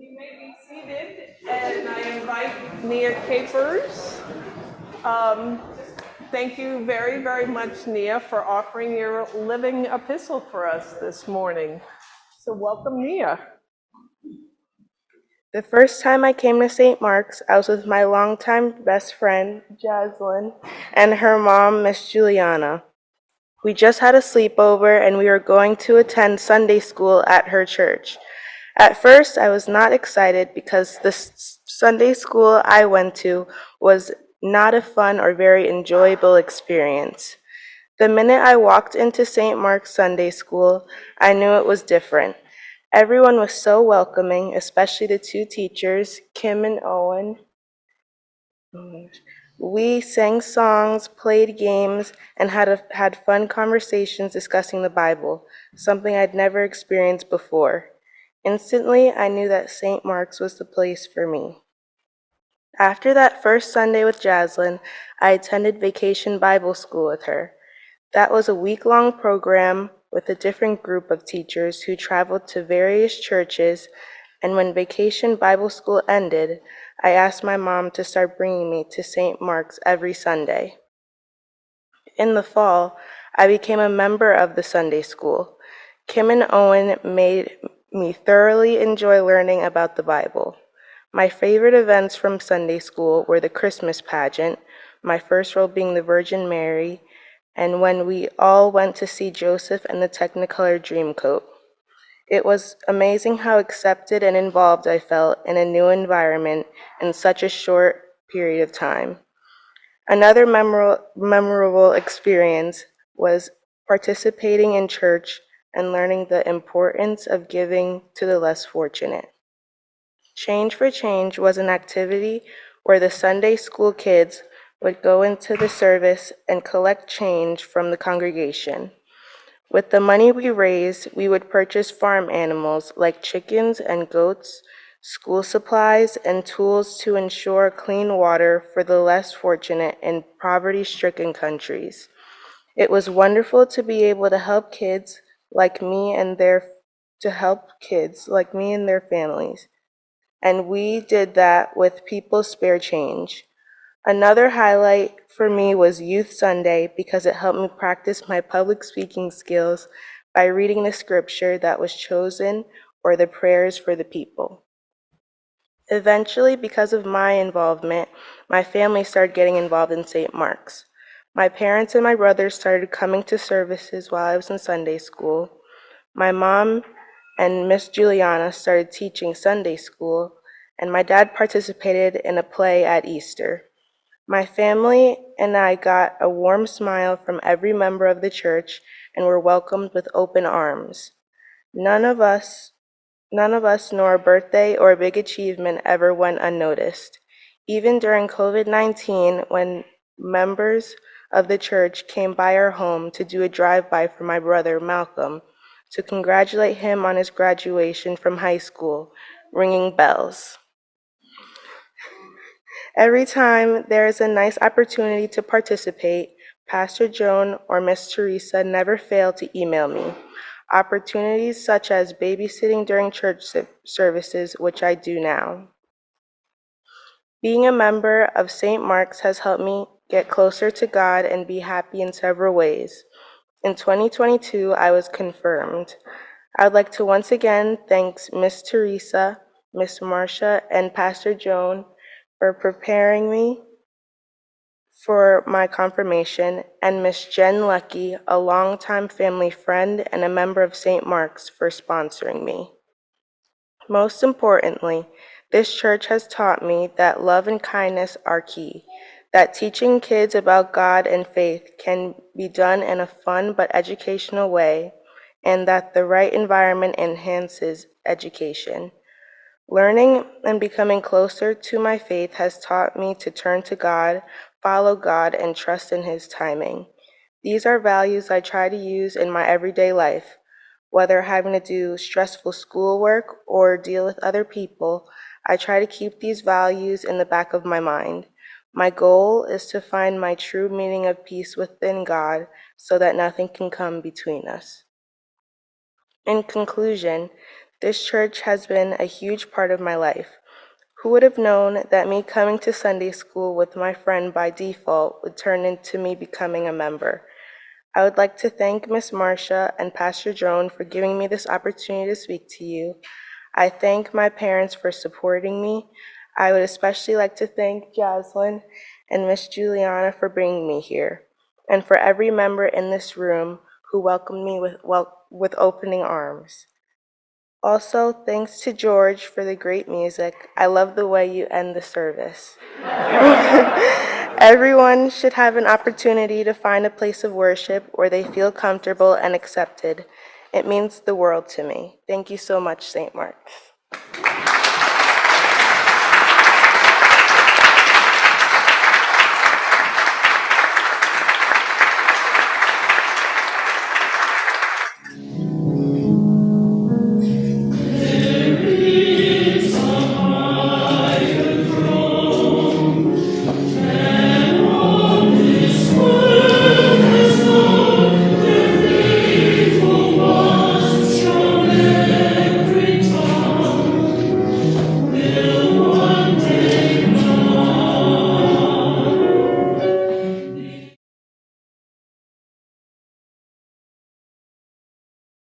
You may be seated, and I invite Nia Capers. Um, Thank you very, very much, Nia, for offering your living epistle for us this morning. So welcome, Nia. The first time I came to St. Mark's, I was with my longtime best friend, Jaslyn, and her mom, Miss Juliana. We just had a sleepover and we were going to attend Sunday school at her church. At first, I was not excited because the Sunday school I went to was not a fun or very enjoyable experience. The minute I walked into St. Mark's Sunday school, I knew it was different. Everyone was so welcoming, especially the two teachers, Kim and Owen. We sang songs, played games, and had fun conversations discussing the Bible, something I'd never experienced before. Instantly, I knew that St. Mark's was the place for me. After that first Sunday with Jaslyn, I attended Vacation Bible School with her. That was a week-long program with a different group of teachers who traveled to various churches, and when Vacation Bible School ended, I asked my mom to start bringing me to St. Mark's every Sunday. In the fall, I became a member of the Sunday school. Kim and Owen made me thoroughly enjoy learning about the Bible. My favorite events from Sunday school were the Christmas pageant, my first role being the Virgin Mary, and when we all went to see Joseph and the Technicolor Dreamcoat. It was amazing how accepted and involved I felt in a new environment in such a short period of time. Another memorable experience was participating in church and learning the importance of giving to the less fortunate. Change for Change was an activity where the Sunday school kids would go into the service and collect change from the congregation. With the money we raised, we would purchase farm animals like chickens and goats, school supplies, and tools to ensure clean water for the less fortunate in poverty-stricken countries. It was wonderful to be able to help kids like me and their families. And we did that with people's spare change. Another highlight for me was Youth Sunday because it helped me practice my public speaking skills by reading the scripture that was chosen or the prayers for the people. Eventually, because of my involvement, my family started getting involved in St. Mark's. My parents and my brothers started coming to services while I was in Sunday school. My mom and Miss Juliana started teaching Sunday school, and my dad participated in a play at Easter. My family and I got a warm smile from every member of the church and were welcomed with open arms. None of us, nor a birthday or a big achievement ever went unnoticed. Even during COVID-19, when members of the church came by our home to do a drive-by for my brother, Malcolm, to congratulate him on his graduation from high school, ringing bells. Every time there is a nice opportunity to participate, Pastor Joan or Miss Teresa never fail to email me. Opportunities such as babysitting during church services, which I do now. Being a member of St. Mark's has helped me get closer to God and be happy in several ways. In 2022, I was confirmed. I would like to once again thank Miss Teresa, Miss Marcia, and Pastor Joan for preparing me for my confirmation, and Miss Jen Lucky, a longtime family friend and a member of St. Mark's, for sponsoring me. Most importantly, this church has taught me that love and kindness are key, that teaching kids about God and faith can be done in a fun but educational way, and that the right environment enhances education. Learning and becoming closer to my faith has taught me to turn to God, follow God, and trust in His timing. These are values I try to use in my everyday life. Whether having to do stressful schoolwork or deal with other people, I try to keep these values in the back of my mind. My goal is to find my true meaning of peace within God so that nothing can come between us. In conclusion, This church has been a huge part of my life. Who would have known that me coming to Sunday school with my friend by default would turn into me becoming a member? I would like to thank Miss Marcia and Pastor Joan for giving me this opportunity to speak to you. I thank my parents for supporting me. I would especially like to thank Jocelyn and Miss Juliana for bringing me here, and for every member in this room who welcomed me with opening arms. Also, thanks to George for the great music. I love the way you end the service. Everyone should have an opportunity to find a place of worship where they feel comfortable and accepted. It means the world to me. Thank you so much, St. Mark's.